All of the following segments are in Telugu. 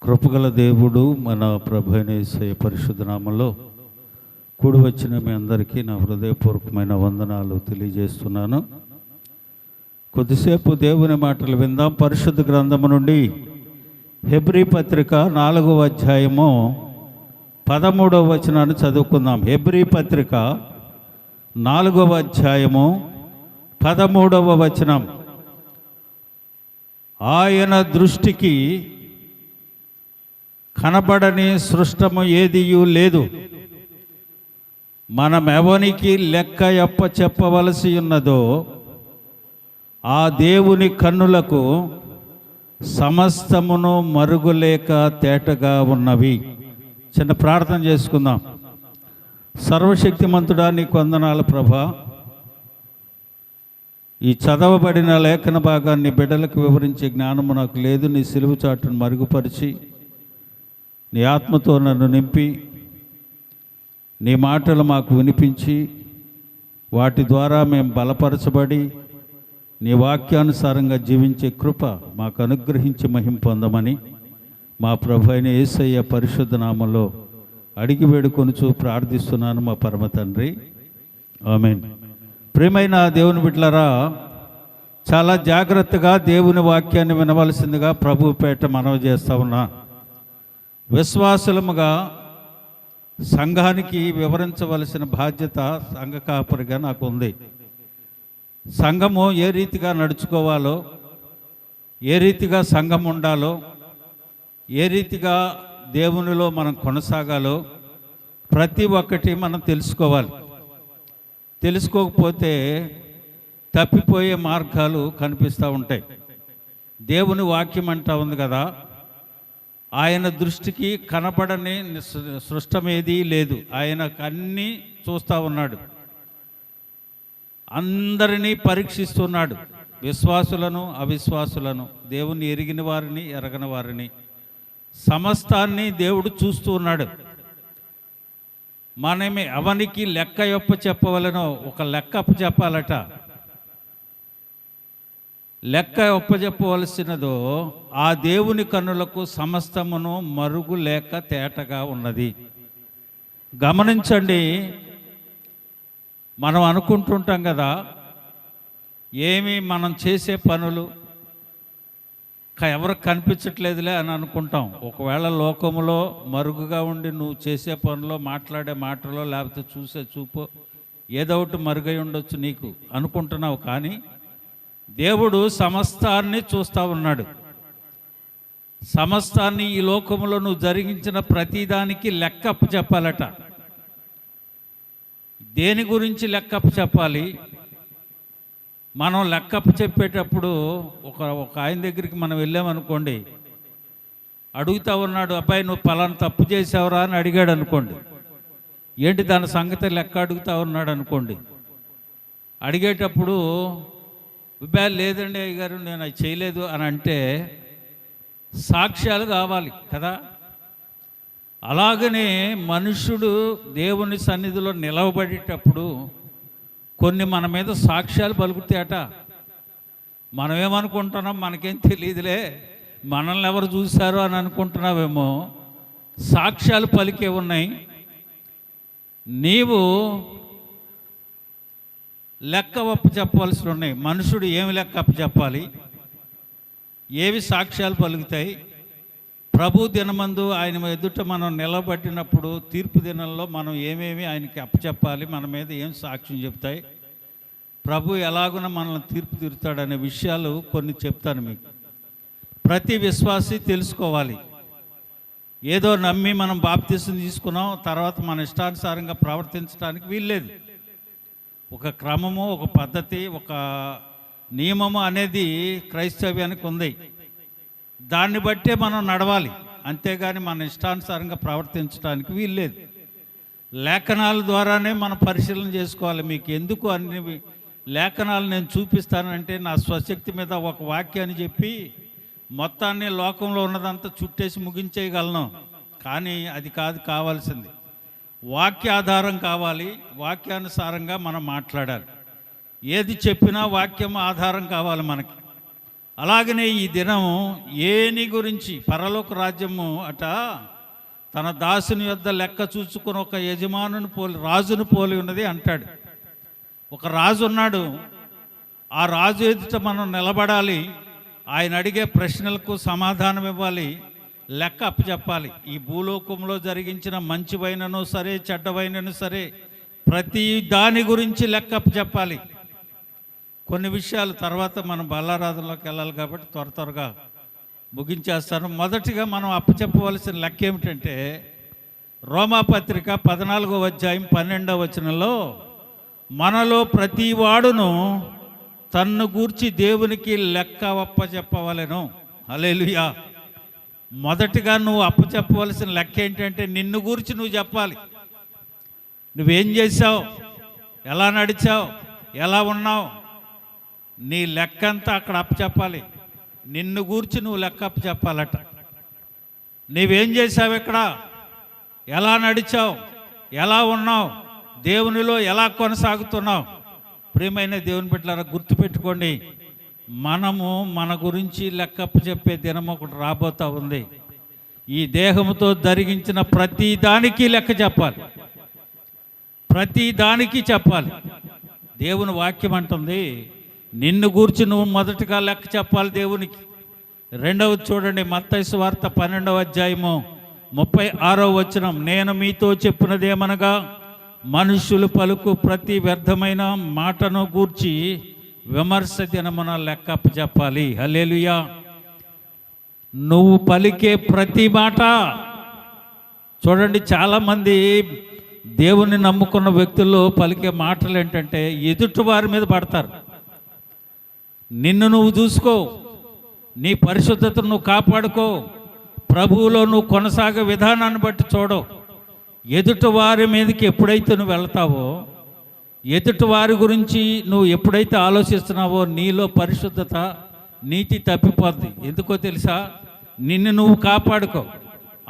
కృపగల దేవుడు మన ప్రభు అయిన యేసయ్య పరిశుద్ధ నామములో కూడి వచ్చిన మీ అందరికీ నా హృదయపూర్వకమైన వందనాలు తెలియజేస్తున్నాను. కొద్దిసేపు దేవుని మాటలు విందాం. పరిశుద్ధ గ్రంథము నుండి హెబ్రీ పత్రిక 4వ అధ్యాయము 13వ వచనాన్ని చదువుకుందాం. హెబ్రీ పత్రిక 4వ అధ్యాయము 13వ వచనం. ఆయన దృష్టికి కనబడని సృష్టము ఏదియూ లేదు, మనమెవనికి లెక్క చెప్పవలసి ఉన్నదో ఆ దేవుని కన్నులకు సమస్తమును మరుగులేక తేటగా ఉన్నవి. చిన్న ప్రార్థన చేసుకుందాం. సర్వశక్తిమంతుడా, నీకు వందనాలు ప్రభా. ఈ చదవబడిన లేఖన భాగాన్ని బిడ్డలకు వివరించే జ్ఞానము నాకు లేదు. నీ సిలువ చాటును మరుగుపరిచి నీ ఆత్మతో నన్ను నింపి నీ మాటలు మాకు వినిపించి వాటి ద్వారా మేము బలపరచబడి నీ వాక్యానుసారంగా జీవించే కృప మాకు అనుగ్రహించి మహిమ పొందమని మా ప్రభు అయిన యేసయ్య పరిశుద్ధ నామములో అడిగి వేడుకొనుచు ప్రార్థిస్తున్నాను మా పరమ తండ్రి, ఆమేన్. ప్రియమైన దేవుని బిడ్డలారా, చాలా జాగ్రత్తగా దేవుని వాక్యాన్ని వినవలసిందిగా ప్రభు పేట మనవి చేస్తా ఉన్నా. విశ్వాసులముగా సంఘానికి వివరించవలసిన బాధ్యత సంఘ కాపరిగా నాకు ఉంది. సంఘము ఏ రీతిగా నడుచుకోవాలో, ఏ రీతిగా సంఘం ఉండాలో, ఏ రీతిగా దేవునిలో మనం కొనసాగాలో ప్రతి ఒక్కటి మనం తెలుసుకోవాలి. తెలుసుకోకపోతే తప్పిపోయే మార్గాలు కనిపిస్తూ ఉంటాయి. దేవుని వాక్యం అంటా ఉంది కదా, ఆయన దృష్టికి కనపడని సృష్టమేదీ లేదు. ఆయనకు అన్నీ చూస్తూ ఉన్నాడు, అందరినీ పరీక్షిస్తున్నాడు. విశ్వాసులను, అవిశ్వాసులను, దేవుని ఎరిగిన వారిని, ఎరగని వారిని, సమస్తాన్ని దేవుడు చూస్తూ ఉన్నాడు. మనమే అవనికి లెక్క చెప్పవలనో, ఒక లెక్క చెప్పాలట. లెక్క ఒప్పజెప్పవలసినదో ఆ దేవుని కన్నులకు సమస్తమును మరుగు లేక తేటగా ఉన్నది. గమనించండి, మనం అనుకుంటుంటాం కదా, ఏమి మనం చేసే పనులు ఎవరికి కనిపించట్లేదులే అని అనుకుంటాం. ఒకవేళ లోకములో మరుగుగా ఉండి నువ్వు చేసే పనులో, మాట్లాడే మాటలో, లేకపోతే చూసే చూపో ఏదో ఒకటి మరుగై ఉండొచ్చు నీకు అనుకుంటున్నావు. కానీ దేవుడు సమస్తాన్ని చూస్తూ ఉన్నాడు. సమస్తాన్ని, ఈ లోకంలో నువ్వు జరిగించిన ప్రతిదానికి లెక్కప్పు చెప్పాలట. దేని గురించి లెక్కప్పు చెప్పాలి? మనం లెక్కప్పు చెప్పేటప్పుడు ఒక ఆయన దగ్గరికి మనం వెళ్ళామనుకోండి, అడుగుతూ ఉన్నాడు, అబ్బాయి నువ్వు పలానా తప్పు చేసావురా అని అడిగాడు అనుకోండి. ఏంటి దాని సంగతి లెక్క అడుగుతూ ఉన్నాడు అనుకోండి. అడిగేటప్పుడు లేదండి అయ్యగారు నేను అది చేయలేదు అని అంటే సాక్ష్యాలు కావాలి కదా. అలాగనే మనుష్యుడు దేవుని సన్నిధిలో నిలవబడేటప్పుడు కొన్ని మన మీద సాక్ష్యాలు పలుకుతాయట. మనం ఏమనుకుంటున్నాం, మనకేం తెలియదులే, మనల్ని ఎవరు చూశారో అని అనుకుంటున్నావేమో. సాక్ష్యాలు పలికే ఉన్నాయి. నీవు లెక్క చెప్పవలసి ఉన్నాయి. మనుషుడు ఏమి లెక్క చెప్పాలి, ఏవి సాక్ష్యాలు పలుకుతాయి? ప్రభు దినమందు ఆయన ఎదుట మనం నిలబట్టినప్పుడు తీర్పు దినంలో మనం ఏమేమి ఆయనకి అప్పచెప్పాలి, మన మీద ఏం సాక్ష్యం చెప్తాయి, ప్రభు ఎలాగున మనల్ని తీర్పు తీరుతాడనే విషయాలు కొన్ని చెప్తాను మీకు. ప్రతి విశ్వాసి తెలుసుకోవాలి. ఏదో నమ్మి మనం బాప్తీసం తీసుకున్నాం, తర్వాత మన ఇష్టానుసారంగా ప్రవర్తించడానికి వీల్లేదు. ఒక క్రమము, ఒక పద్ధతి, ఒక నియమము అనేది క్రైస్తవ్యానికి ఉంది. దాన్ని బట్టే మనం నడవాలి, అంతేగాని మన ఇష్టానుసారంగా ప్రవర్తించడానికి వీల్లేదు. లేఖనాల ద్వారానే మనం పరిశీలన చేసుకోవాలి. మీకు ఎందుకు అన్ని లేఖనాలు నేను చూపిస్తానంటే, నా స్వశక్తి మీద ఒక వాక్యాన్ని చెప్పి మొత్తాన్ని లోకంలో ఉన్నదంతా చుట్టేసి ముగించేయగలను. కానీ అది కాదు కావాల్సింది. వాక్యాధారం కావాలి. వాక్యానుసారంగా మనం మాట్లాడాలి. ఏది చెప్పినా వాక్యం ఆధారం కావాలి మనకి. అలాగనే ఈ దినం ఏని గురించి పరలోక రాజ్యము అట తన దాసుని యొద్ద లెక్క చూసుకుని ఒక యజమానుని పోలి రాజును పోలి ఉన్నది అంటాడు. ఒక రాజు ఉన్నాడు, ఆ రాజు ఎదుట మనం నిలబడాలి, ఆయన అడిగే ప్రశ్నలకు సమాధానం ఇవ్వాలి, లెక్క అప్పచెప్పాలి. ఈ భూలోకంలో జరిగించిన మంచివైనను సరే చెడ్డవైనను సరే ప్రతి దాని గురించి లెక్క అప్పచెప్పాలి. కొన్ని విషయాలు తర్వాత మనం బల్లారాధనలోకి వెళ్ళాలి కాబట్టి త్వరగా ముగించేస్తాను. మొదటిగా మనం అప్పచెప్పవలసిన లెక్క ఏమిటంటే రోమాపత్రిక 14వ అధ్యాయం 12వ వచనంలో మనలో ప్రతి వాడును తన్ను గూర్చి దేవునికి లెక్క అప్పచెప్పవలెను. హల్లెలూయా. మొదటిగా నువ్వు అప్పచెప్పవలసిన లెక్క ఏంటంటే నిన్ను గూర్చి నువ్వు చెప్పాలి. నువ్వేం చేసావు, ఎలా నడిచావు, ఎలా ఉన్నావు, నీ లెక్క అంతా అక్కడ అప్పచెప్పాలి. నిన్ను గూర్చి నువ్వు లెక్క అప్పచెప్పాలట. నీవేం చేసావు, ఇక్కడ ఎలా నడిచావు, ఎలా ఉన్నావు, దేవునిలో ఎలా కొనసాగుతున్నావు. ప్రియమైన దేవుని బిడ్డలారా, గుర్తుపెట్టుకోండి, మనము మన గురించి లెక్కప్పు చెప్పే దినం ఒకటి రాబోతా ఉంది. ఈ దేహంతో జరిగించిన ప్రతి దానికి లెక్క చెప్పాలి, ప్రతి దానికి చెప్పాలి. దేవుని వాక్యం అంటుంది నిన్ను గూర్చి నువ్వు మొదటగా లెక్క చెప్పాలి దేవునికి. రెండవది చూడండి, మత్తయి సువార్త 12వ అధ్యాయము 36వ వచనం, నేను మీతో చెప్పినదేమనగా మనుషులు పలుకు ప్రతి వ్యర్థమైన మాటను గూర్చి విమర్శ దినమున లెక్కప్ప చెప్పాలి. హల్లెలూయా. నువ్వు పలికే ప్రతి మాట చూడండి, చాలామంది దేవుని నమ్ముకున్న వ్యక్తుల్లో పలికే మాటలు ఏంటంటే ఎదుటి వారి మీద పడతారు. నిన్ను నువ్వు చూసుకో, నీ పరిశుద్ధతను నువ్వు కాపాడుకో, ప్రభువులో నువ్వు కొనసాగే విధానాన్ని బట్టి చూడవు. ఎదుటి వారి మీదకి ఎప్పుడైతే నువ్వు వెళ్తావో, ఎదుటి వారి గురించి నువ్వు ఎప్పుడైతే ఆలోచిస్తున్నావో నీలో పరిశుద్ధత నీతి తప్పిపోద్ది. ఎందుకో తెలుసా? నిన్ను నువ్వు కాపాడుకో,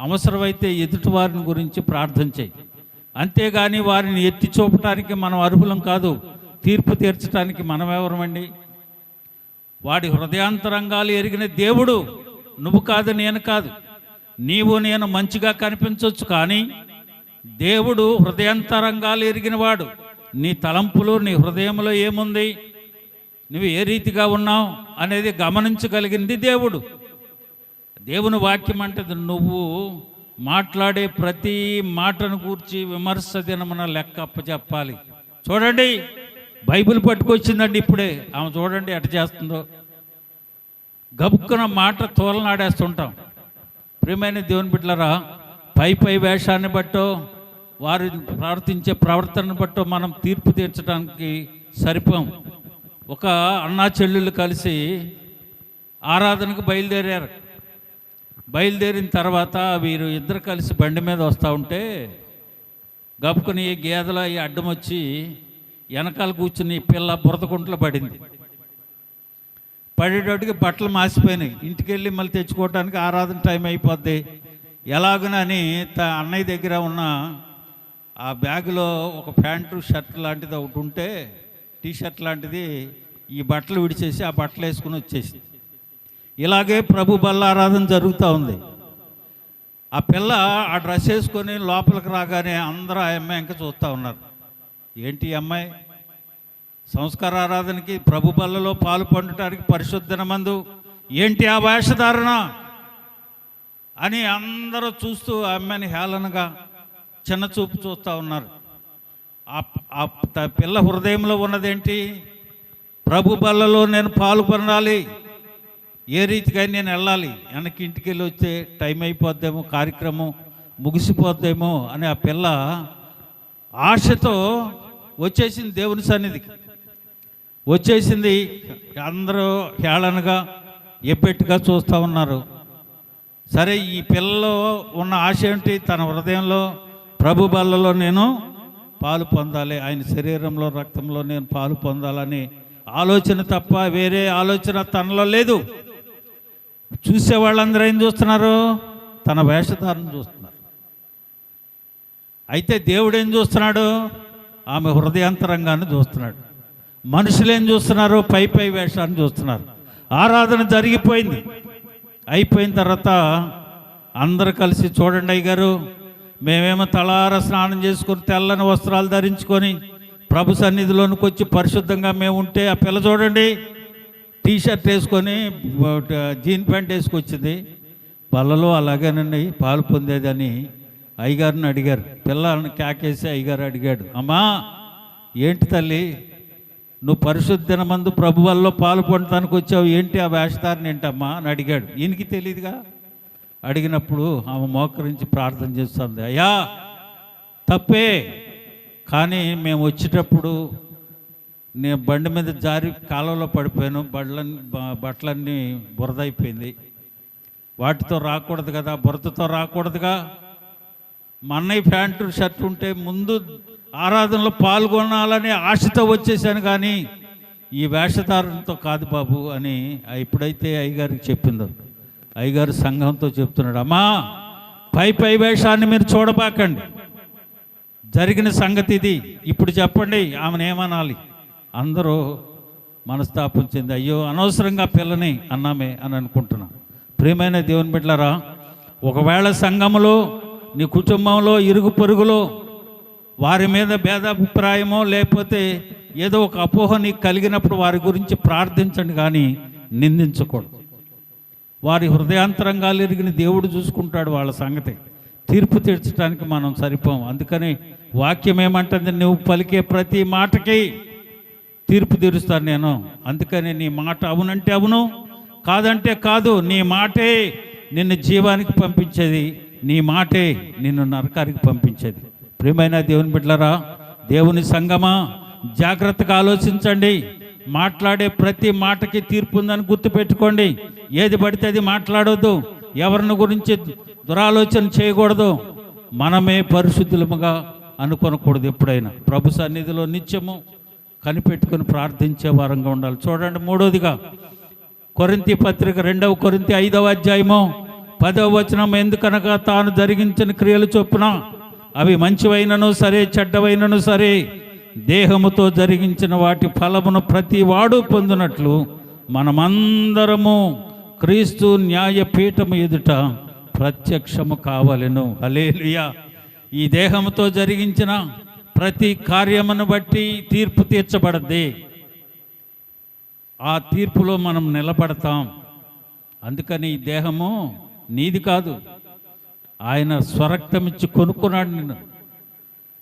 అవసరమైతే ఎదుటి వారిని గురించి ప్రార్థన చేయి. అంతేగాని వారిని ఎత్తి చూపటానికి మనం అర్హులం కాదు, తీర్పు తీర్చడానికి మనం ఎవరమండి? వాడి హృదయాంతరంగాలు ఎరిగిన దేవుడు, నువ్వు కాదు, నేను కాదు. నీవు నేను మంచిగా కనిపించవచ్చు, కానీ దేవుడు హృదయాంతరంగాలు ఎరిగినవాడు. నీ తలంపులు, నీ హృదయంలో ఏముంది, నువ్వు ఏ రీతిగా ఉన్నావు అనేది గమనించగలిగింది దేవుడు. దేవుని వాక్యం అంటది నువ్వు మాట్లాడే ప్రతి మాటను గూర్చి విమర్శ దినమున లెక్క అప్పచెప్పాలి. చూడండి, బైబిల్ పట్టుకొచ్చిందండి ఇప్పుడే, ఆమె చూడండి ఎట చేస్తుందో. గబుక్కున మాట తోలనాడేస్తుంటాం. ప్రియమైన దేవుని బిడ్డలారా, పై వేషాన్ని బట్టో వారు ప్రవర్తించే ప్రవర్తనను బట్టో మనం తీర్పు తీర్చడానికి సరిపోం. ఒక అన్నా చెల్లెళ్ళు కలిసి ఆరాధనకు బయలుదేరారు. బయలుదేరిన తర్వాత వీరు ఇద్దరు కలిసి బండి మీద వస్తూ ఉంటే గబుకుని గేదెల ఈ అడ్డం వచ్చి వెనకాల కూర్చుని పిల్ల బురదకుంట్లో పడింది. పడేటట్టుకి బట్టలు మాసిపోయినాయి. ఇంటికి వెళ్ళి మళ్ళీ తెచ్చుకోవడానికి ఆరాధన టైం అయిపోద్ది. ఎలాగనని అన్నయ్య దగ్గర ఉన్న ఆ బ్యాగులో ఒక ప్యాంటు షర్ట్ లాంటిది ఒకటి ఉంటే, టీషర్ట్ లాంటిది, ఈ బట్టలు విడిచేసి ఆ బట్టలు వేసుకుని వచ్చేసి ఇలాగే ప్రభు బల్ల ఆరాధన జరుగుతూ ఉంది. ఆ పిల్ల ఆ డ్రెస్ వేసుకొని లోపలికి రాగానే అందరూ ఆ అమ్మాయి ఇంకా చూస్తూ ఉన్నారు. ఏంటి అమ్మాయి సంస్కార ఆరాధనకి ప్రభు బల్లలో పాలు పండటానికి పరిశుద్ధనమందు ఏంటి ఆ వేషధారణ అని అందరూ చూస్తూ ఆ అమ్మాయిని హేళనగా చిన్న చూపు చూస్తూ ఉన్నారు. ఆ పిల్ల హృదయంలో ఉన్నదేంటి? ప్రభు బల్లలో నేను పాలు పొందాలి, ఏ రీతిగా నేను వెళ్ళాలి, వెనక్కి ఇంటికి వెళ్ళి వచ్చే టైం అయిపోద్దేమో, కార్యక్రమం ముగిసిపోద్దేమో అని ఆ పిల్ల ఆశతో వచ్చేసింది దేవుని సన్నిధికి. వచ్చేసింది, అందరూ హేళనగా ఎబ్బెట్టుగా చూస్తూ ఉన్నారు. సరే, ఈ పిల్లలో ఉన్న ఆశ ఏంటి? తన హృదయంలో ప్రభు బల్లలో నేను పాలు పొందాలి, ఆయన శరీరంలో రక్తంలో నేను పాలు పొందాలని ఆలోచన తప్ప వేరే ఆలోచన తనలో లేదు. చూసే వాళ్ళందరూ ఏం చూస్తున్నారు? తన వేషధారణ చూస్తున్నారు. అయితే దేవుడు ఏం చూస్తున్నాడు? ఆమె హృదయాంతరంగాన్ని చూస్తున్నాడు. మనుషులు ఏం చూస్తున్నారు? పై వేషాన్ని చూస్తున్నారు. ఆరాధన జరిగిపోయింది. అయిపోయిన తర్వాత అందరు కలిసి, చూడండి అయ్యగారు, మేమేమో తలార స్నానం చేసుకొని తెల్లని వస్త్రాలు ధరించుకొని ప్రభు సన్నిధిలోనికి వచ్చి పరిశుద్ధంగా మేము ఉంటే, ఆ పిల్ల చూడండి టీషర్ట్ వేసుకొని జీన్ ప్యాంట్ వేసుకొచ్చింది. పళ్ళలో అలాగేనండి పాలు పొందేదని అయ్యగారిని అడిగారు. పిల్లల్ని కేకేసి అయ్యగారు అడిగాడు, అమ్మా ఏంటి తల్లి, నువ్వు పరిశుద్ధ దినమందు ప్రభు వల్ల పాలు పొందడానికి వచ్చావు, ఏంటి ఆ వేషధారణ ఏంటమ్మా అని అడిగాడు. ఈయనకి తెలియదుగా. అడిగినప్పుడు ఆమె మోకరించి ప్రార్థన చేస్తుంది, అయ్యా తప్పే, కానీ మేము వచ్చేటప్పుడు నేను బండి మీద జారి కాలంలో పడిపోయాను, బట్టలన్నీ బురద అయిపోయింది, వాటితో రాకూడదు కదా, బురదతో రాకూడదుగా. మా అన్నయ్య ప్యాంటు షర్ట్ ఉంటే ముందు ఆరాధనలో పాల్గొనాలనే ఆశతో వచ్చేసాను, కానీ ఈ వేషధారణతో కాదు బాబు అని ఎప్పుడైతే అయ్యగారికి చెప్పిందో, అయ్యగారు సంఘంతో చెప్తున్నాడు, అమ్మా పై వేషాన్ని మీరు చూడబాకండి, జరిగిన సంగతి ఇది, ఇప్పుడు చెప్పండి ఆమెను ఏమనాలి. అందరూ మనస్తాపం చెంది, అయ్యో అనవసరంగా పిల్లని అన్నామే అని అనుకుంటున్నాం. ప్రియమైన దేవుని బిడ్డలారా, ఒకవేళ సంఘములో, నీ కుటుంబంలో, ఇరుగు పొరుగులో వారి మీద భేదాభిప్రాయమో లేకపోతే ఏదో ఒక అపోహ నీకు కలిగినప్పుడు వారి గురించి ప్రార్థించండి, కానీ నిందించకూడదు. వారి హృదయాంతరంగాలు ఎరిగిన దేవుడు చూసుకుంటాడు వాళ్ళ సంగతి. తీర్పు తీర్చడానికి మనం సరిపోం. అందుకని వాక్యం ఏమంటుంది, నువ్వు పలికే ప్రతి మాటకి తీర్పు తీరుస్తాను నేను. అందుకని నీ మాట అవునంటే అవును, కాదంటే కాదు. నీ మాటే నిన్ను జీవానికి పంపించేది, నీ మాటే నిన్ను నరకానికి పంపించేది. ప్రియమైన దేవుని బిడ్డలారా, దేవుని సంగమా, జాగ్రత్తగా ఆలోచించండి. మాట్లాడే ప్రతి మాటకి తీర్పు ఉందని గుర్తుపెట్టుకోండి. ఏది పడితే అది మాట్లాడొద్దు, ఎవరిని గురించి దురాలోచన చేయకూడదు. మనమే పరిశుద్ధులముగా అనుకోనకూడదు. ఎప్పుడైనా ప్రభు సన్నిధిలో నిత్యము కనిపెట్టుకుని ప్రార్థించే వారంగా ఉండాలి. చూడండి, మూడోదిగా కొరింథీ పత్రిక 2వ కొరింథీ 5వ అధ్యాయము 10వ వచనం, ఎందుకనగా తాను జరిగించిన క్రియలు చొప్పున అవి మంచివైనను సరే చెడ్డవైనను సరే దేహముతో జరిగించిన వాటి ఫలమును ప్రతి వాడు పొందినట్లు మనమందరము క్రీస్తు న్యాయపీఠము ఎదుట ప్రత్యక్షము కావలెను. హల్లెలూయా. ఈ దేహముతో జరిగించిన ప్రతి కార్యమును బట్టి తీర్పు తీర్చబడద్ది. ఆ తీర్పులో మనం నిలబడతాం. అందుకని ఈ దేహము నీది కాదు, ఆయన స్వరక్తమిచ్చి కొనుక్కున్నాడు నిన్ను.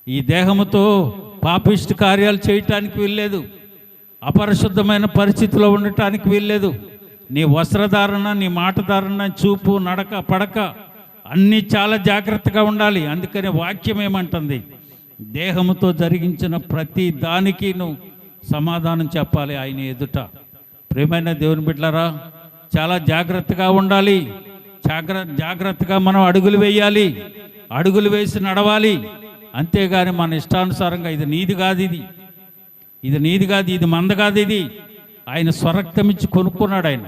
ఈ దేహముతో పాపిష్టి కార్యాలు చేయటానికి వీల్లేదు, అపరిశుద్ధమైన పరిస్థితిలో ఉండటానికి వీల్లేదు. నీ వస్త్రధారణ, నీ మాటధారణ, చూపు, నడక, పడక అన్నీ చాలా జాగ్రత్తగా ఉండాలి. అందుకని వాక్యం ఏమంటుంది, దేహముతో జరిగించిన ప్రతి దానికి నువ్వు సమాధానం చెప్పాలి ఆయన ఎదుట. ప్రియమైన దేవుని బిడ్డలారా, చాలా జాగ్రత్తగా ఉండాలి. జాగ్రత్తగా మనం అడుగులు వేయాలి, అడుగులు వేసి నడవాలి. అంతేగాని మన ఇష్టానుసారంగా ఇది నీది కాదు, ఇది నీది కాదు, ఇది మంద కాదు, ఇది ఆయన స్వరక్తమిచ్చి కొనుక్కున్నాడు ఆయన.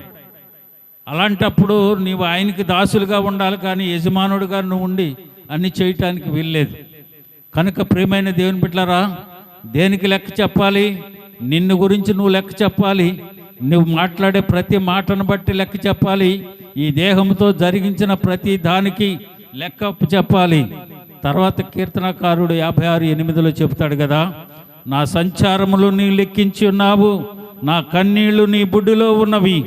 అలాంటప్పుడు నీవు ఆయనకి దాసులుగా ఉండాలి, కానీ యజమానుడిగా నువ్వు ఉండి అన్ని చేయటానికి వీల్లేదు. కనుక ప్రియమైన దేవుని బిడ్డలారా, దేనికి లెక్క చెప్పాలి? నిన్ను గురించి నువ్వు లెక్క చెప్పాలి. నువ్వు మాట్లాడే ప్రతి మాటను బట్టి లెక్క చెప్పాలి. ఈ దేహంతో జరిగించిన ప్రతి దానికి లెక్క చెప్పాలి. తర్వాత కీర్తనకారుడు 56:8 చెప్తాడు కదా, నా సంచారములు నీ లెక్కించి ఉన్నావు, నా కన్నీళ్లు నీ బుడ్డిలో ఉన్నవి,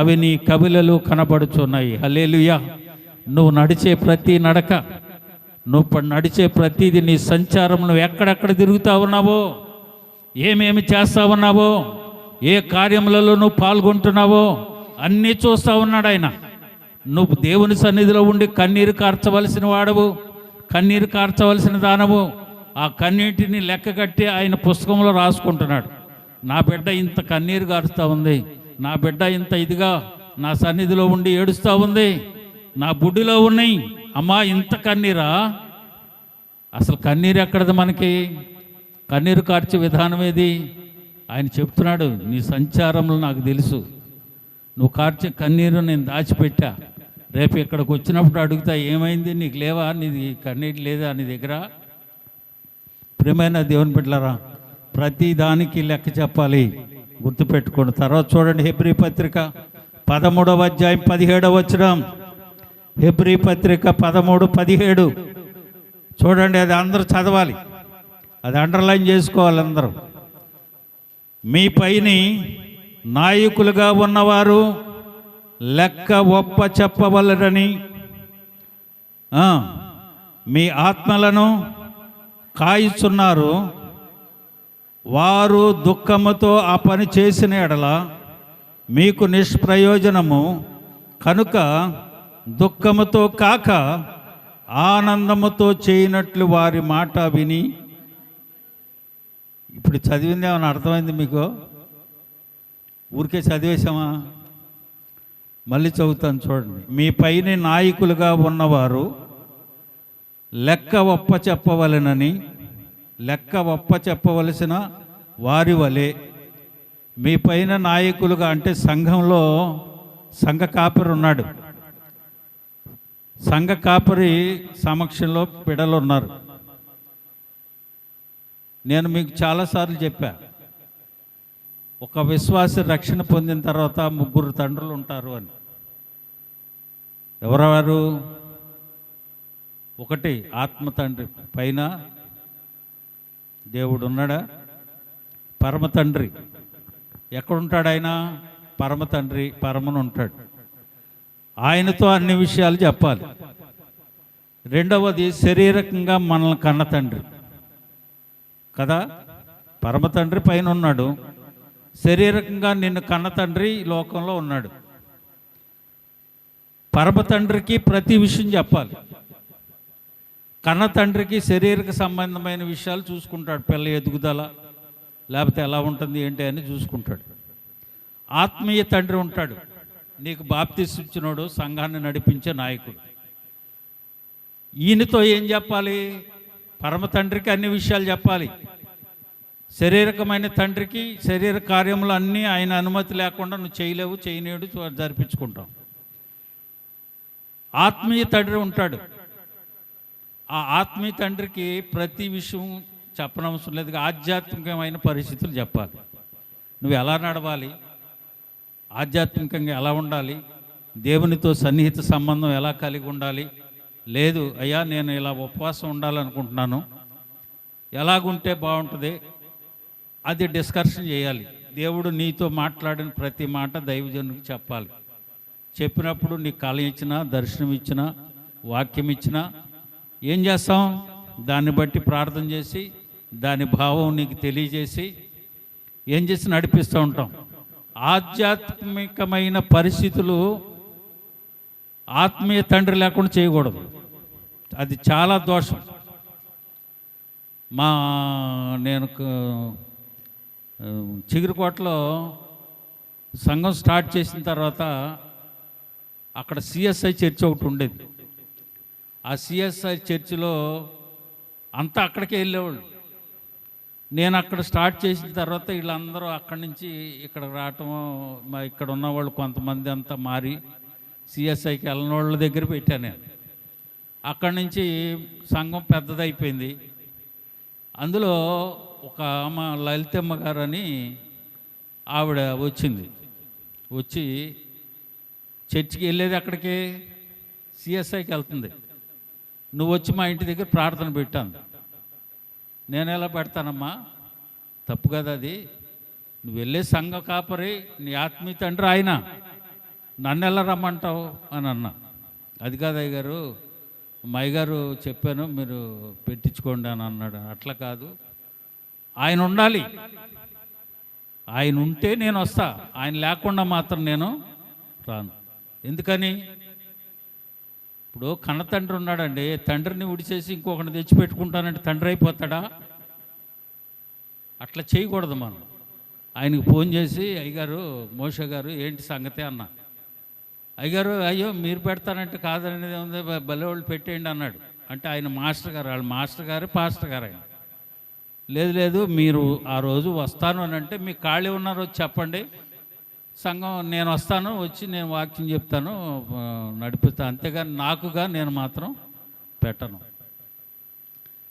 అవి నీ కవిలలు కనబడుచున్నాయి. హల్లెలూయా. నువ్వు నడిచే ప్రతి నడక, నువ్వు నడిచే ప్రతిది, నీ సంచారం, నువ్వు ఎక్కడెక్కడ తిరుగుతా ఉన్నావో, ఏమేమి చేస్తా ఉన్నావో, ఏ కార్యములలో నువ్వు పాల్గొంటున్నావో అన్నీ చూస్తూ ఉన్నాడు ఆయన. నువ్వు దేవుని సన్నిధిలో ఉండి కన్నీరు కార్చవలసిన వాడవు, కన్నీరు కార్చవలసిన దానవు. ఆ కన్నీటిని లెక్క కట్టి ఆయన పుస్తకంలో రాసుకుంటున్నాడు. నా బిడ్డ ఇంత కన్నీరు కారుస్తూ ఉంది, నా బిడ్డ ఇంత ఇదిగా నా సన్నిధిలో ఉండి ఏడుస్తూ ఉంది, నా బుడ్డిలో ఉన్నాయి. అమ్మా ఇంత కన్నీరా? అసలు కన్నీరు ఎక్కడది మనకి? కన్నీరు కార్చే విధానం ఏది? ఆయన చెప్తున్నాడు, నీ సంచారంలో నాకు తెలుసు, నువ్వు కార్చే కన్నీరు నేను దాచిపెట్టా. రేపు ఇక్కడికి వచ్చినప్పుడు అడుగుతా, ఏమైంది, నీకు లేవా, నీది కన్నీరు లేదా నీ దగ్గర? ప్రియమైన దేవుని బిడ్డలారా, ప్రతి దానికి లెక్క చెప్పాలి, గుర్తుపెట్టుకోండి. తర్వాత చూడండి, హెబ్రీ పత్రిక 13వ అధ్యాయం 17వ వచనం, హెబ్రీ పత్రిక 13:17. చూడండి, అది అందరూ చదవాలి, అది అండర్లైన్ చేసుకోవాలి అందరూ. మీ పైని నాయకులుగా ఉన్నవారు లెక్క ఒప్ప చెప్పవలరని మీ ఆత్మలను కాయిస్తున్నారు. వారు దుఃఖముతో ఆ పని చేసిన ఎడల మీకు నిష్ప్రయోజనము కనుక దుఃఖముతో కాక ఆనందముతో చేయనట్లు వారి మాట విని. ఇప్పుడు చదివింది ఏమైనా అర్థమైంది మీకు? ఊరికే చదివేశామా? మళ్ళీ చదువుతాను చూడండి. మీ పైన నాయకులుగా ఉన్నవారు లెక్క ఒప్ప చెప్పవలెనని, లెక్క ఒప్ప చెప్పవలసిన వారి వలె మీ పైన నాయకులుగా, అంటే సంఘంలో సంఘ కాపరి ఉన్నాడు, సంఘ కాపరి సమక్షంలో పిడలు ఉన్నారు. నేను మీకు చాలాసార్లు చెప్పా, ఒక విశ్వాసి రక్షణ పొందిన తర్వాత 3 తండ్రులు ఉంటారు అని. ఎవరెవరు? ఒకటి ఆత్మ తండ్రి, పైన దేవుడు ఉన్నాడా? పరమ తండ్రి ఎక్కడుంటాడు? ఆయన పరమ తండ్రి, పరమను ఉంటాడు. ఆయనతో అన్ని విషయాలు చెప్పాలి. రెండవది శారీరకంగా మనల్ని కన్న తండ్రి కదా, పరమ తండ్రి పైన ఉన్నాడు, శారీరకంగా నిన్ను కన్న తండ్రి లోకంలో ఉన్నాడు. పరమ తండ్రికి ప్రతి విషయం చెప్పాలి. కన్న తండ్రికి శారీరక సంబంధమైన విషయాలు చూసుకుంటాడు, పిల్ల ఎదుగుదల లేకపోతే ఎలా ఉంటుంది ఏంటి అని చూసుకుంటాడు. ఆత్మీయ తండ్రి ఉంటాడు, నీకు బాప్తిసం ఇచ్చినోడు, సంఘాన్ని నడిపించే నాయకుడు. ఈయనతో ఏం చెప్పాలి? పరమ తండ్రికి అన్ని విషయాలు చెప్పాలి. శారీరకమైన తండ్రికి శరీర కార్యములు అన్నీ ఆయన అనుమతి లేకుండా నువ్వు చేయలేవు, చేయలేడు, జరిపించుకుంటావు. ఆత్మీయ తండ్రి ఉంటాడు, ఆ ఆత్మీయ తండ్రికి ప్రతి విషయం చెప్పనవసరం లేదు, ఆధ్యాత్మికమైన పరిస్థితులు చెప్పాలి. నువ్వు ఎలా నడవాలి, ఆధ్యాత్మికంగా ఎలా ఉండాలి, దేవునితో సన్నిహిత సంబంధం ఎలా కలిగి ఉండాలి. లేదు అయ్యా నేను ఇలా ఉపవాసం ఉండాలనుకుంటున్నాను, ఎలాగుంటే బాగుంటుంది, అది డిస్కషన్ చేయాలి. దేవుడు నీతో మాట్లాడిన ప్రతి మాట దైవజనునికి చెప్పాలి. చెప్పినప్పుడు నీకు కళ ఇచ్చినా, దర్శనం ఇచ్చినా, వాక్యం ఇచ్చినా ఏం చేస్తాం? దాన్ని బట్టి ప్రార్థన చేసి దాని భావం నీకు తెలియజేసి ఏం చేసి నడిపిస్తూ ఉంటాం. ఆధ్యాత్మికమైన పరిస్థితులు ఆత్మీయ తండ్రి లేకుండా చేయకూడదు, అది చాలా దోషం. నేను చిగురుకోటలో సంఘం స్టార్ట్ చేసిన తర్వాత అక్కడ సిఎస్ఐ చర్చ్ ఒకటి ఉండేది. ఆ సిఎస్ఐ చర్చిలో అంతా అక్కడికే వెళ్ళేవాళ్ళు. నేను అక్కడ స్టార్ట్ చేసిన తర్వాత వీళ్ళందరూ అక్కడి నుంచి ఇక్కడ రావటం, ఇక్కడ ఉన్నవాళ్ళు కొంతమంది అంతా మారి సిఎస్ఐకి వెళ్ళిన వాళ్ళ దగ్గర పెట్టాను నేను. అక్కడి నుంచి సంఘం పెద్దదైపోయింది. అందులో ఒక అమ్మ లలితమ్మ గారు అని ఆవిడ వచ్చింది. వచ్చి చర్చికి వెళ్ళేది అక్కడికి సిఎస్ఐకి వెళ్తుంది. నువ్వు వచ్చి మా ఇంటి దగ్గర ప్రార్థన పెట్టాను. నేను ఎలా పెడతానమ్మా, తప్పు కదా అది. నువ్వు వెళ్ళే సంఘ కాపరి, నీ ఆత్మీయ తండ్రి ఆయన, నన్ను ఎలా రమ్మంటావు అని అన్నా. అది కాదు అయ్యగారు, మా అయ్యగారు చెప్పాను మీరు పెట్టించుకోండి అని అన్నాడు. అట్లా కాదు, ఆయన ఉండాలి, ఆయన ఉంటే నేను వస్తా, ఆయన లేకుండా మాత్రం నేను రాను. ఎందుకని? ఇప్పుడు కన్న తండ్రి ఉన్నాడండి, తండ్రిని విడిచేసి ఇంకొకరిని తెచ్చిపెట్టుకుంటానంటే తండ్రి అయిపోతాడా? అట్లా చేయకూడదు మనం. ఆయనకు ఫోన్ చేసి అయ్యగారు మోషే గారు ఏంటి సంగతి అన్న. అయ్యగారు అయ్యో మీరు పెడతానంటే కాదనేది ఉంది, బలవాళ్ళు పెట్టేయండి అన్నాడు. అంటే ఆయన మాస్టర్ గారు, వాళ్ళ మాస్టర్ గారు పాస్టర్ గారు. ఆయన లేదు లేదు మీరు ఆ రోజు వస్తాను అని అంటే మీకు ఖాళీ ఉన్నారు వచ్చి చెప్పండి, సంఘం నేను వస్తాను, వచ్చి నేను వాక్యం చెప్తాను, నడిపిస్తాను, అంతేగాని నాకుగా నేను మాత్రం పెట్టను.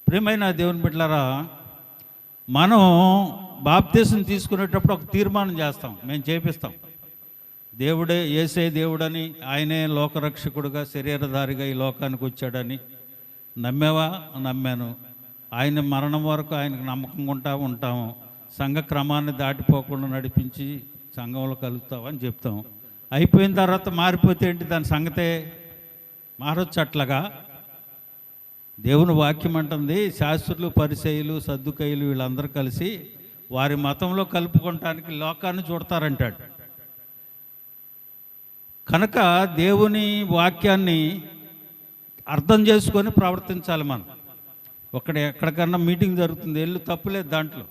ప్రియమైన దేవుని బిడ్డలారా, మనం బాప్తీసం తీసుకునేటప్పుడు ఒక తీర్మానం చేస్తాం, మేము చేపిస్తాం. దేవుడే యేసే దేవుడని, ఆయనే లోకరక్షకుడుగా శరీరధారిగా ఈ లోకానికి వచ్చాడని నమ్మేవా? నమ్మాను. ఆయన మరణం వరకు ఆయనకు నమ్మకంగా ఉంటాము. సంఘ క్రమాన్ని దాటిపోకుండా నడిపించి సంఘంలో కలుగుతామని చెప్తాం. అయిపోయిన తర్వాత మారిపోతే ఏంటి దాని సంగతే? మారొచ్చు అట్లాగా. దేవుని వాక్యం అంటుంది, శాస్త్రులు, పరిసయ్యులు, సద్దుకయ్యులు వీళ్ళందరూ కలిసి వారి మతంలో కలుపుకోవటానికి లోకాన్ని చూడతారంటాడు. కనుక దేవుని వాక్యాన్ని అర్థం చేసుకొని ప్రవర్తించాలి మనం. ఎక్కడికన్నా మీటింగ్ జరుగుతుంది, వెళ్ళు, తప్పులేదు దాంట్లో.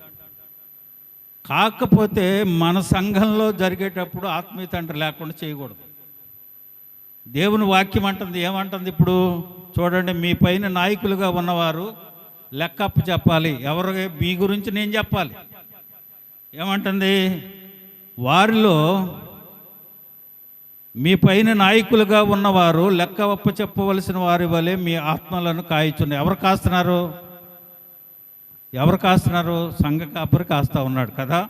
కాకపోతే మన సంఘంలో జరిగేటప్పుడు ఆత్మీయ తండ్రి లేకుండా చేయకూడదు. దేవుని వాక్యం అంటుంది, ఏమంటుంది ఇప్పుడు చూడండి, మీ పైన నాయకులుగా ఉన్నవారు లెక్కప్పు చెప్పాలి. ఎవరు? మీ గురించి నేను చెప్పాలి. ఏమంటుంది? వారిలో మీ పైన నాయకులుగా ఉన్నవారు లెక్క ఒప్ప చెప్పవలసిన వారి వలె మీ ఆత్మలను కాయచున్నారు. ఎవరు కాస్తున్నారు? ఎవరు కాస్తున్నారు? సంఘ కాపరి కాస్తా ఉన్నాడు కదా.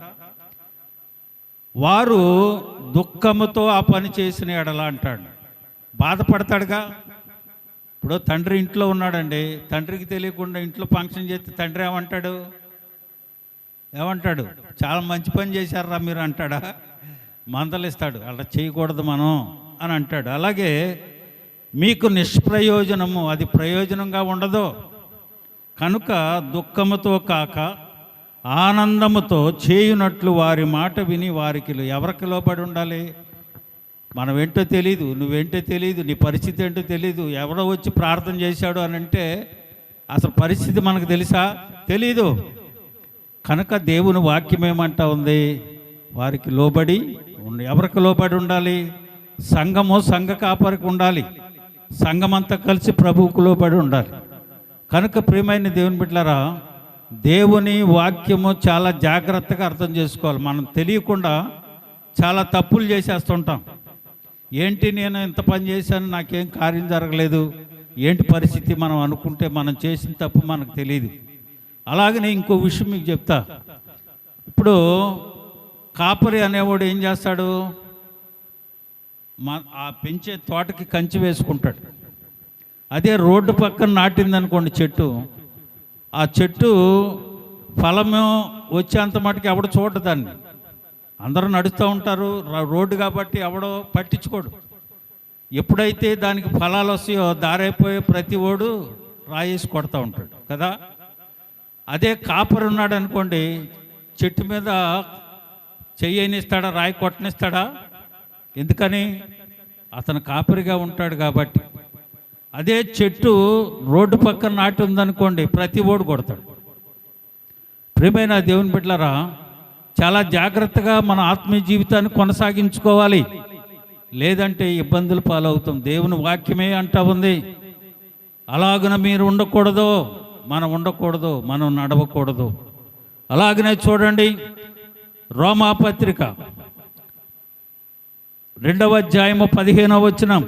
వారు దుఃఖముతో ఆ పని చేసిన ఎడలా అంటాడు. బాధపడతాడుగా. ఇప్పుడు తండ్రి ఇంట్లో ఉన్నాడండి, తండ్రికి తెలియకుండా ఇంట్లో ఫంక్షన్ చేస్తే తండ్రి ఏమంటాడు? చాలా మంచి పని చేశారా మీరు అంటాడా? మందలిస్తాడు, అలా చేయకూడదు మనం అని అంటాడు. అలాగే మీకు నిష్ప్రయోజనము, అది ప్రయోజనంగా ఉండదు కనుక దుఃఖముతో కాక ఆనందముతో చేయునట్లు వారి మాట విని వారికి ఎవరికి లోబడి ఉండాలి? మనం ఏంటో తెలీదు, నువ్వేంటో తెలీదు, నీ పరిస్థితి ఏంటో తెలీదు. ఎవడో వచ్చి ప్రార్థన చేశాడు అని అంటే అసలు పరిస్థితి మనకు తెలుసా? తెలీదు. కనుక దేవుని వాక్యం ఏమంటా ఉంది? వారికి లోబడి ఎవరికి లోబడి ఉండాలి? సంఘము సంఘ కాపరికి ఉండాలి. సంఘమంతా కలిసి ప్రభువుకు లోబడి ఉండాలి. కనుక ప్రియమైన దేవుని బిడ్డలారా, దేవుని వాక్యము చాలా జాగ్రత్తగా అర్థం చేసుకోవాలి. మనం తెలియకుండా చాలా తప్పులు చేసేస్తుంటాం. ఏంటి నేను ఇంత పని చేశాను, నాకేం కార్యం జరగలేదు, ఏంటి పరిస్థితి మనం అనుకుంటే మనం చేసిన తప్పు మనకు తెలియదు. అలాగనే ఇంకో విషయం మీకు చెప్తా. ఇప్పుడు కాపరి అనేవాడు ఏం చేస్తాడు? ఆ పెంచే తోటకి కంచి వేసుకుంటాడు. అదే రోడ్డు పక్కన నాటిందనుకోండి చెట్టు, ఆ చెట్టు ఫలము వచ్చేంత మటుకు ఎవడు చూడదు దాన్ని. అందరూ నడుస్తూ ఉంటారు, రోడ్డు కాబట్టి ఎవడో పట్టించుకోడు. ఎప్పుడైతే దానికి ఫలాలు వస్తాయో దారైపోయే ప్రతి ఓడు రాయేసి కొడతా ఉంటాడు కదా. అదే కాపరి ఉన్నాడు అనుకోండి, చెట్టు మీద చెయ్యనిస్తాడా, రాయి కొట్టనిస్తాడా? ఎందుకని? అతను కాపరిగా ఉంటాడు కాబట్టి. అదే చెట్టు రోడ్డు పక్కన నాటి ఉందనుకోండి, ప్రతి ఓడు కొడతాడు. ప్రియమైన దేవుని బిడ్డలారా, చాలా జాగ్రత్తగా మన ఆత్మీయ జీవితాన్ని కొనసాగించుకోవాలి, లేదంటే ఇబ్బందులు పాలవుతాం. దేవుని వాక్యమే అంటా ఉంది, అలాగన మీరు ఉండకూడదు, మనం ఉండకూడదు, మనం నడవకూడదు. అలాగనే చూడండి, రోమాపత్రిక 2వ అధ్యాయము 15వ వచనం,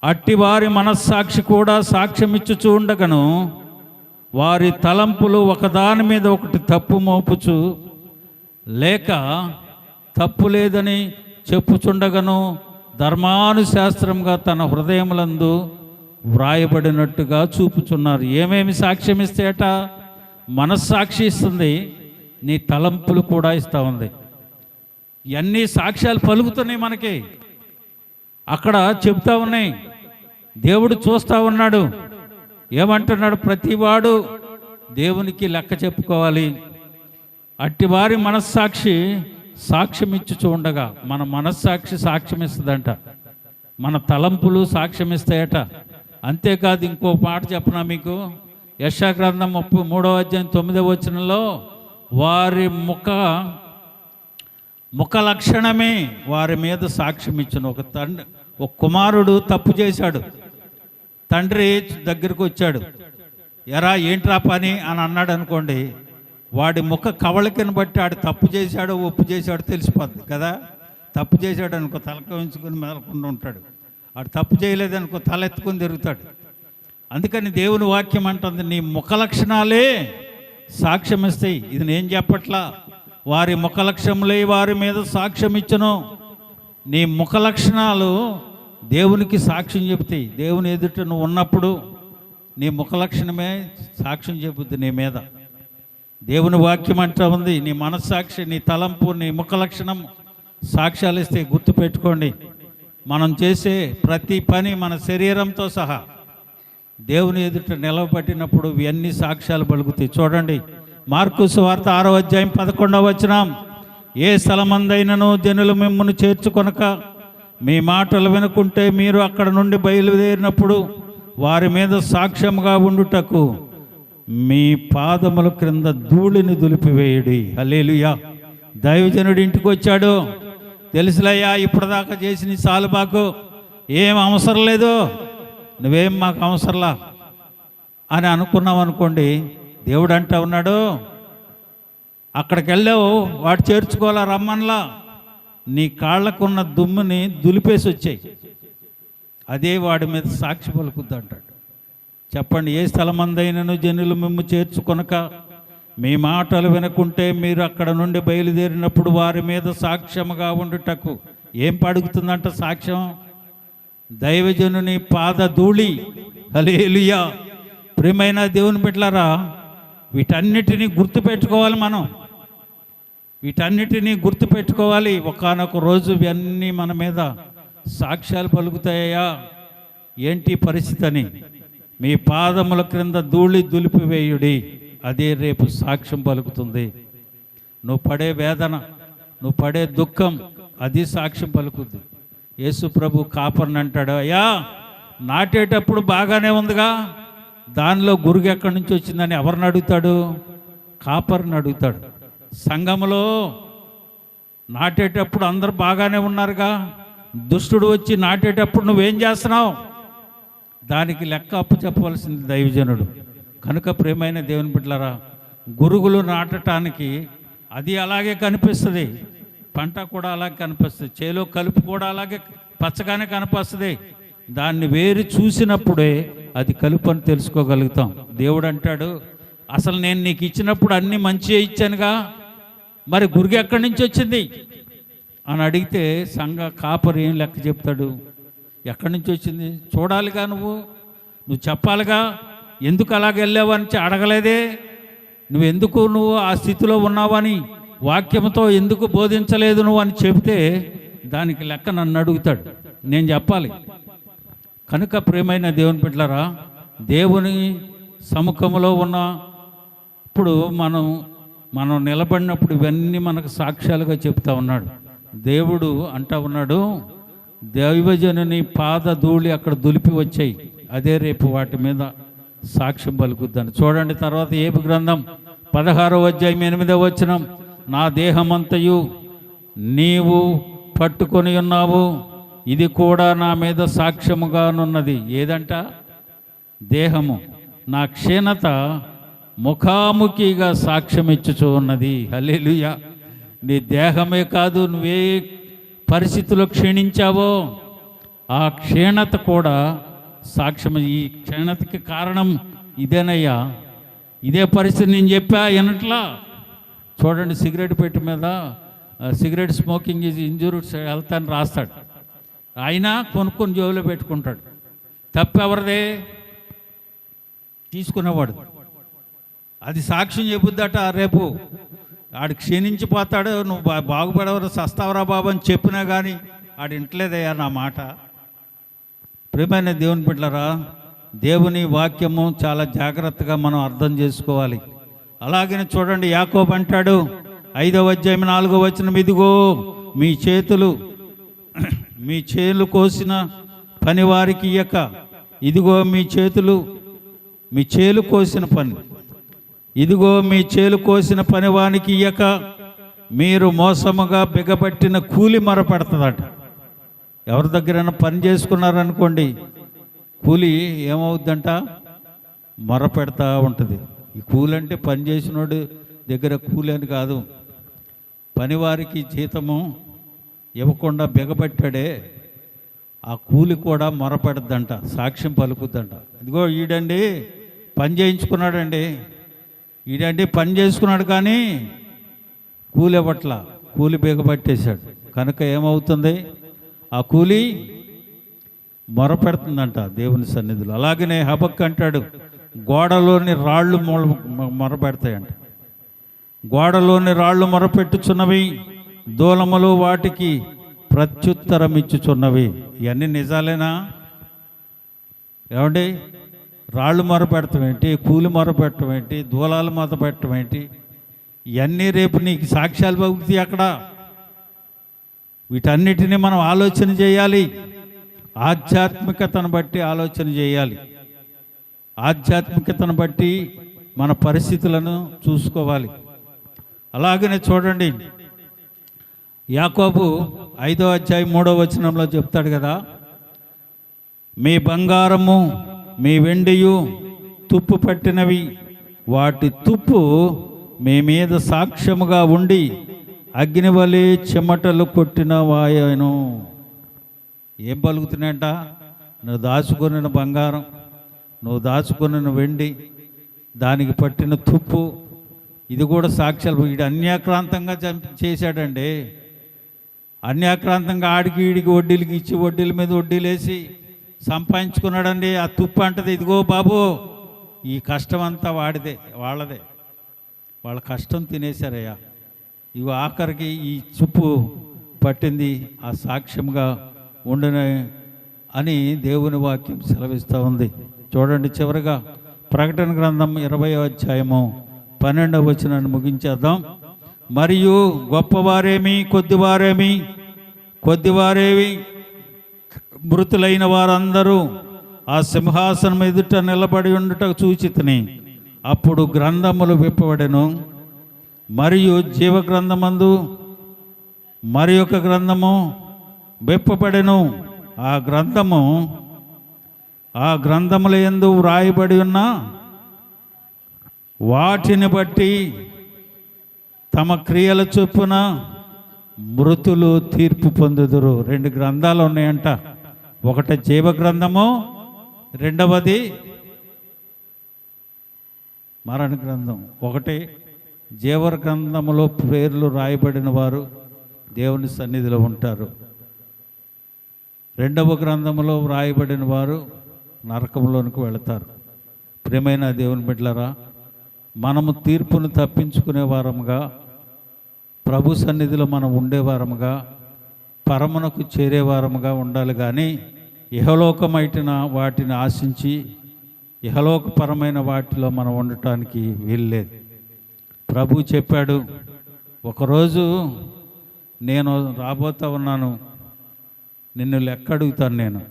అట్టివారి మనస్సాక్షి కూడా సాక్ష్యమిచ్చుచూ ఉండగను వారి తలంపులు ఒకదాని మీద ఒకటి తప్పు మోపుచు లేక తప్పు లేదని చెప్పుచుండగను ధర్మానుశాస్త్రంగా తన హృదయములందు వ్రాయబడినట్టుగా చూపుచున్నారు. ఏమేమి సాక్ష్యం ఇస్తేట? మనస్సాక్షి ఇస్తుంది, నీ తలంపులు కూడా ఇస్తూ ఉంది. ఇవన్నీ సాక్ష్యాలు పలుకుతున్నాయి మనకి, అక్కడ చెప్తా ఉన్నాయి. దేవుడు చూస్తూ ఉన్నాడు. ఏమంటున్నాడు? ప్రతివాడు దేవునికి లెక్క చెప్పుకోవాలి. అట్టివారి మనస్సాక్షి సాక్ష్యం ఇచ్చుచూ ఉండగా, మన మనస్సాక్షి సాక్ష్యం ఇస్తుందంట, మన తలంపులు సాక్ష్యం ఇస్తాయట. అంతేకాదు, ఇంకో మాట చెప్పనా మీకు? యెషయా గ్రంథం 33వ అధ్యాయం 9వ వచనంలో, వారి ముఖ లక్షణమే వారి మీద సాక్ష్యం ఇచ్చును. ఒక కుమారుడు తప్పు చేశాడు, తండ్రి దగ్గరికి వచ్చాడు, ఎరా ఏంట్రా పని అని అన్నాడు అనుకోండి, వాడి ముఖ కవళికను బట్టి ఆడు తప్పు చేశాడో ఒప్పు చేశాడో తెలిసిపోద్ది కదా. తప్పు చేశాడు అనుకో తలక ఉంచుకొని మెదలకుండా ఉంటాడు, ఆడు తప్పు చేయలేదనుకో తల ఎత్తుకొని తిరుగుతాడు. అందుకని దేవుని వాక్యం అంటుంది, నీ ముఖ లక్షణాలే సాక్ష్యం ఇస్తాయి. ఇది నేను చెప్పట్లా, వారి ముఖ లక్ష్యములే వారి మీద సాక్ష్యం ఇచ్చును. నీ ముఖ లక్షణాలు దేవునికి సాక్ష్యం చెబుతాయి. దేవుని ఎదుట నువ్వు ఉన్నప్పుడు నీ ముఖ లక్షణమే సాక్ష్యం చెబుద్ది నీ మీద. దేవుని వాక్యం అంటూ ఉంది, నీ మనస్సాక్షి, నీ తలంపు, నీ ముఖ లక్షణం సాక్ష్యాలు ఇస్తే గుర్తుపెట్టుకోండి. మనం చేసే ప్రతి పని మన శరీరంతో సహా దేవుని ఎదుట నిలవబట్టినప్పుడు ఇవన్నీ సాక్ష్యాలు పలుకుతాయి. చూడండి, మార్కు సువార్త 6వ అధ్యాయం 11వ వచనం, ఏ స్థలమందైనను జనులు మిమ్మును చేర్చుకొనక మీ మాటలు వినుకుంటే మీరు అక్కడ నుండి బయలుదేరినప్పుడు వారి మీద సాక్ష్యముగా ఉండుటకు మీ పాదముల క్రింద ధూళిని దులిపివేయుడి. హల్లెలూయా. దైవజనుడి ఇంటికి వచ్చాడు, తెలుసులయ్యా ఇప్పటిదాకా చేసిన చాలు, మాకు ఏం అవసరం లేదు, నువ్వేం మాకు అవసరంలా అని అనుకున్నాం అనుకోండి. దేవుడు అంటా ఉన్నాడు, అక్కడికి వెళ్ళావు, వాడు చేర్చుకోవాలా రమ్మన్లా, నీ కాళ్ళకున్న దుమ్ముని దులిపేసి వచ్చాయి, అదే వాడి మీద సాక్షి పలుకుద్ది అంటాడు. చెప్పండి, ఏ స్థలమందైనను జనులు మిమ్ము చేర్చుకొనక మీ మాటలు వినకుంటే మీరు అక్కడ నుండి బయలుదేరినప్పుడు వారి మీద సాక్ష్యముగా ఉండుటకు ఏం పడుగుతుందంట సాక్ష్యం? దైవజనుని పాద ధూళి. హల్లెలూయా. ప్రియమైన దేవుని బిడ్డలారా, వీటన్నిటినీ గుర్తుపెట్టుకోవాలి. మనం వీటన్నిటినీ గుర్తుపెట్టుకోవాలి. ఒకానొక రోజు ఇవన్నీ మన మీద సాక్ష్యాలు పలుకుతాయా ఏంటి పరిస్థితి అని. మీ పాదముల క్రింద ధూళి దులిపివేయుడి, అదే రేపు సాక్ష్యం పలుకుతుంది. నువ్వు పడే వేదన, నువ్వు పడే దుఃఖం, అది సాక్ష్యం పలుకుద్ది. యేసు ప్రభు కాపర్ని అంటాడు, అయ్యా నాటేటప్పుడు బాగానే ఉందిగా, దానిలో గురుగు ఎక్కడి నుంచి వచ్చిందని ఎవరిని అడుగుతాడు? కాపర్ని అడుగుతాడు. సంఘములో నాటేటప్పుడు అందరు బాగానే ఉన్నారుగా, దుష్టుడు వచ్చి నాటేటప్పుడు నువ్వేం చేస్తున్నావు? దానికి లెక్క అప్పు చెప్పవలసింది దైవజనుడు. కనుక ప్రియమైన దేవుని బిడ్డలారా, గురుగులు నాటటానికి అది అలాగే కనిపిస్తుంది, పంట కూడా అలాగే కనిపిస్తుంది, చేలో కలుపు కూడా అలాగే పచ్చగానే కనిపిస్తుంది. దాన్ని వేరు చూసినప్పుడే అది కలుపు అని తెలుసుకోగలుగుతాం. దేవుడు అంటాడు, అసలు నేను నీకు ఇచ్చినప్పుడు అన్నీ మంచిగా ఇచ్చానుగా, మరి గురుగు ఎక్కడి నుంచి వచ్చింది అని అడిగితే సంఘ కాపరి ఏం లెక్క చెప్తాడు? ఎక్కడి నుంచి వచ్చింది చూడాలిగా, నువ్వు చెప్పాలిగా. ఎందుకు అలాగ వెళ్ళావని అడగలేదే, నువ్వు ఆ స్థితిలో ఉన్నావని వాక్యంతో ఎందుకు బోధించలేదు నువ్వు అని చెబితే దానికి లెక్క నన్ను అడుగుతాడు, నేను చెప్పాలి. కనుక ప్రియమైన దేవుని బిడ్డలారా, దేవుని సముఖంలో ఉన్నప్పుడు మనం నిలబడినప్పుడు ఇవన్నీ మనకు సాక్ష్యాలుగా చెప్తా ఉన్నాడు. దేవుడు అంటా ఉన్నాడు, దైవజనుని పాద ధూళి అక్కడ దులిపి వచ్చాయి, అదే రేపు వాటి మీద సాక్ష్యం పలుకుద్దని. చూడండి, తర్వాత ఏబు గ్రంథం 16వ అధ్యాయం 8వ వచనం, నా దేహమంతయు నీవు పట్టుకొని ఉన్నావు, ఇది కూడా నా మీద సాక్ష్యముగానున్నది. ఏదంట? దేహము. నా క్షీణత ముఖాముఖిగా సాక్ష్యం ఇచ్చుచూ ఉన్నది. హల్లెలూయా. నీ దేహమే కాదు, నువ్వే పరిస్థితుల్లో క్షీణించావో ఆ క్షీణత కూడా సాక్ష్యం. ఈ క్షీణతకి కారణం ఇదేనయ్యా, ఇదే పరిస్థితి నేను చెప్పా వినట్లా. చూడండి, సిగరెట్ పెట్టి మీద cigarette smoking is injures health అని రాస్తాడు, అయినా కొనుక్కొని జోబులో పెట్టుకుంటాడు. తప్పెవరిదే? తీసుకునేవాడు. అది సాక్ష్యం చెబుద్దట, రేపు ఆడు క్షీణించిపోతాడు, నువ్వు బాగుపడవరు సస్తావరా బాబు అని చెప్పినా కానీ ఆడు ఇంటలేదయ్యా నా మాట. ప్రియమైన దేవుని బిడ్డలారా, దేవుని వాక్యము చాలా జాగ్రత్తగా మనం అర్థం చేసుకోవాలి. అలాగనే చూడండి, యాకోబు అంటాడు 5వ అధ్యాయం 4వ వచనం, ఇదిగో మీ చేలు కోసిన పనివారికి ఇయ్యక, ఇదిగో మీ చేలు కోసిన పని, ఇదిగో మీ చేలు కోసిన పనివానికి ఇయ్యక మీరు మోసముగా బిగబట్టిన కూలి మొరపెడుతుందట. ఎవరి దగ్గరైనా పని చేసుకున్నారనుకోండి, కూలి ఏమవుద్దంట? మొరపెడతా ఉంటుంది. ఈ కూలి అంటే పని చేసినోడు దగ్గర కూలి అని కాదు, పనివారికి జీతము ఇవ్వకుండా బిగబట్టాడే ఆ కూలి కూడా మొరపెడద్దంట, సాక్ష్యం పలుకుద్దంట. ఇదిగో ఈడండి పని చేయించుకున్నాడండి, ఈడండి పని చేసుకున్నాడు కానీ కూలి ఇవ్వట్లా, కూలి బిగబట్టేశాడు. కనుక ఏమవుతుంది? ఆ కూలి మొరపెడుతుందంట దేవుని సన్నిధిలో. అలాగనే హబక్కు అంటాడు, గోడలోని రాళ్ళు మొరపెడతాయంట. గోడలోని రాళ్ళు మొరపెట్టుచున్నవి, దూలములు వాటికి ప్రత్యుత్తరం ఇచ్చుచున్నవి. ఇవన్నీ నిజాలేనా? ఏమండి, రాళ్ళు మొరపెడతాం ఏంటి, కూలి మొరపెట్టడం ఏంటి, దూలాలు మొరపెట్టడం ఏంటి? ఇవన్నీ రేపు నీకు సాక్ష్యాలు పగులుతాయి అక్కడ. వీటన్నిటిని మనం ఆలోచన చేయాలి. ఆధ్యాత్మికతను బట్టి ఆలోచన చేయాలి. ఆధ్యాత్మికతను బట్టి మన పరిస్థితులను చూసుకోవాలి. అలాగనే చూడండి, యాకోబు 5వ అధ్యాయం 3వ వచనంలో చెప్తాడు కదా, మీ బంగారము మీ వెండియు తుప్పు పట్టినవి, వాటి తుప్పు మీ మీద సాక్ష్యముగా ఉండి అగ్నివలే చెమటలు కొట్టిన వాయను. ఏం పలుకుతున్నాయంట? నువ్వు దాచుకొనిన బంగారం, నువ్వు దాచుకొనిన వెండి, దానికి పట్టిన తుప్పు, ఇది కూడా సాక్ష్యాలు. వీడు అన్యాక్రాంతంగా చేశాడండి. అన్యాక్రాంతంగా ఆడికి ఈడికి వడ్డీలకి ఇచ్చి వడ్డీల మీద వడ్డీలు వేసి సంపాదించుకున్నాడండి. ఆ తుప్పు అంటది, ఇదిగో బాబు, ఈ కష్టం అంతా వాడిదే, వాళ్ళదే, వాళ్ళ కష్టం తినేశారయ్యా, ఇవి ఆఖరికి ఈ తుప్పు పట్టింది, ఆ సాక్ష్యంగా ఉండిన అని దేవుని వాక్యం సెలవిస్తూ ఉంది. చూడండి, చివరిగా ప్రకటన గ్రంథం 20వ అధ్యాయము 12వ వచనాన్ని ముగించేద్దాం. మరియు గొప్పవారేమి కొద్దివారేమి మృతులైన వారందరూ ఆ సింహాసనం ఎదుట నిలబడి ఉండుట చూచితిని. అప్పుడు గ్రంథములు విప్పబడెను, మరియు జీవగ్రంథమందు మరి ఒక గ్రంథము విప్పబడెను. ఆ గ్రంథముల యందు వ్రాయబడి ఉన్న వాటిని బట్టి తమ క్రియల చొప్పున మృతులు తీర్పు పొందుదురు. 2 గ్రంథాలు ఉన్నాయంట. ఒకటి జీవ గ్రంథము, రెండవది మరణ గ్రంథం. ఒకటి జీవ గ్రంథములో పేర్లు రాయబడిన వారు దేవుని సన్నిధిలో ఉంటారు. రెండవ గ్రంథములో వ్రాయబడిన వారు నరకంలోనికి వెళతారు. ప్రియమైన దేవుని బిడ్డలారా, మనము తీర్పును తప్పించుకునే వారముగా, ప్రభు సన్నిధిలో మనం ఉండేవారముగా, పరమునకు చేరేవారముగా ఉండాలి. కానీ ఇహలోకమైన వాటిని ఆశించి ఇహలోకపరమైన వాటిలో మనం ఉండటానికి వీల్లేదు. ప్రభు చెప్పాడు, ఒకరోజు నేను రాబోతా ఉన్నాను, నిన్ను లెక్క అడుగుతాను. నేను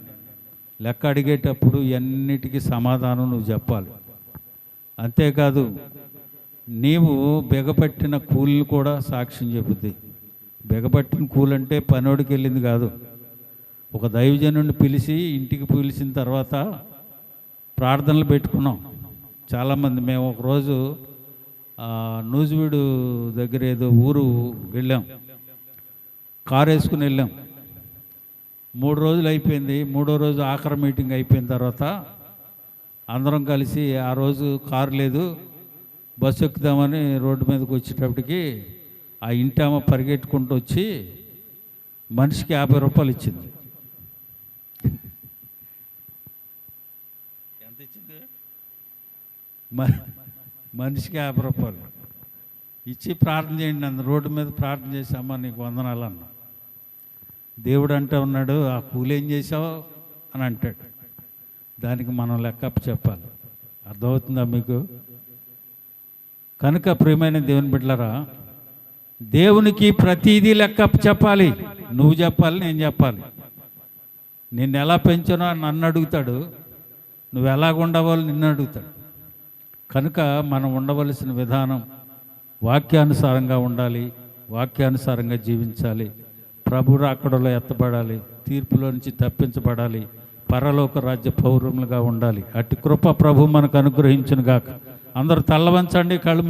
లెక్క అడిగేటప్పుడు ఎన్నిటికీ సమాధానం నువ్వు చెప్పాలి. అంతేకాదు, నీవు బెగపట్టిన కూలీలు కూడా సాక్ష్యం చెబుద్ది. బెగపట్టిన కూలంటే పనోడికి వెళ్ళింది కాదు. ఒక దైవజనుడిని పిలిచి ఇంటికి పిలిచిన తర్వాత ప్రార్థనలు పెట్టుకున్నాం చాలామంది. మేము ఒకరోజు నూజివీడు దగ్గర ఏదో ఊరు వెళ్ళాం, కారు వేసుకుని వెళ్ళాం. 3 రోజులు అయిపోయింది. 3వ రోజు ఆఖరి మీటింగ్ అయిపోయిన తర్వాత అందరం కలిసి, ఆ రోజు కారు లేదు, బస్సు ఎక్కుదామని రోడ్డు మీదకి వచ్చేటప్పటికి ఆ ఇంటి ఆమె పరిగెట్టుకుంటూ వచ్చి మనిషికి 50 రూపాయలు ఇచ్చింది. ఎంత ఇచ్చింది? మనిషికి 50 రూపాయలు ఇచ్చి ప్రార్థన చేయండి అన్న. రోడ్డు మీద ప్రార్థన చేసి, అమ్మ నీకు వందనాలు అన్న. దేవుడు అంటూ ఉన్నాడు, ఆ కూలి ఏం చేసావు అని అంటాడు. దానికి మనం లెక్కప్ప చెప్పాలి. అర్థమవుతుందా మీకు? కనుక ప్రియమైన దేవుని బిడ్డలారా, దేవునికి ప్రతిదీ లెక్కప్ప చెప్పాలి. నువ్వు చెప్పాలి, నేను చెప్పాలి. నిన్ను ఎలా పెంచానో నన్ను అడుగుతాడు, నువ్వు ఎలాగ ఉండవాలో నిన్ను అడుగుతాడు. కనుక మనం ఉండవలసిన విధానం వాక్యానుసారంగా ఉండాలి, వాక్యానుసారంగా జీవించాలి. ప్రభు రాకడలో ఎత్తబడాలి, తీర్పులో నుంచి తప్పించబడాలి, పరలోక రాజ్య పౌరములుగా ఉండాలి. అట్టి కృప ప్రభు మనకు అనుగ్రహించును గాక. అందరూ తల్ల వంచండి, కళ్ళు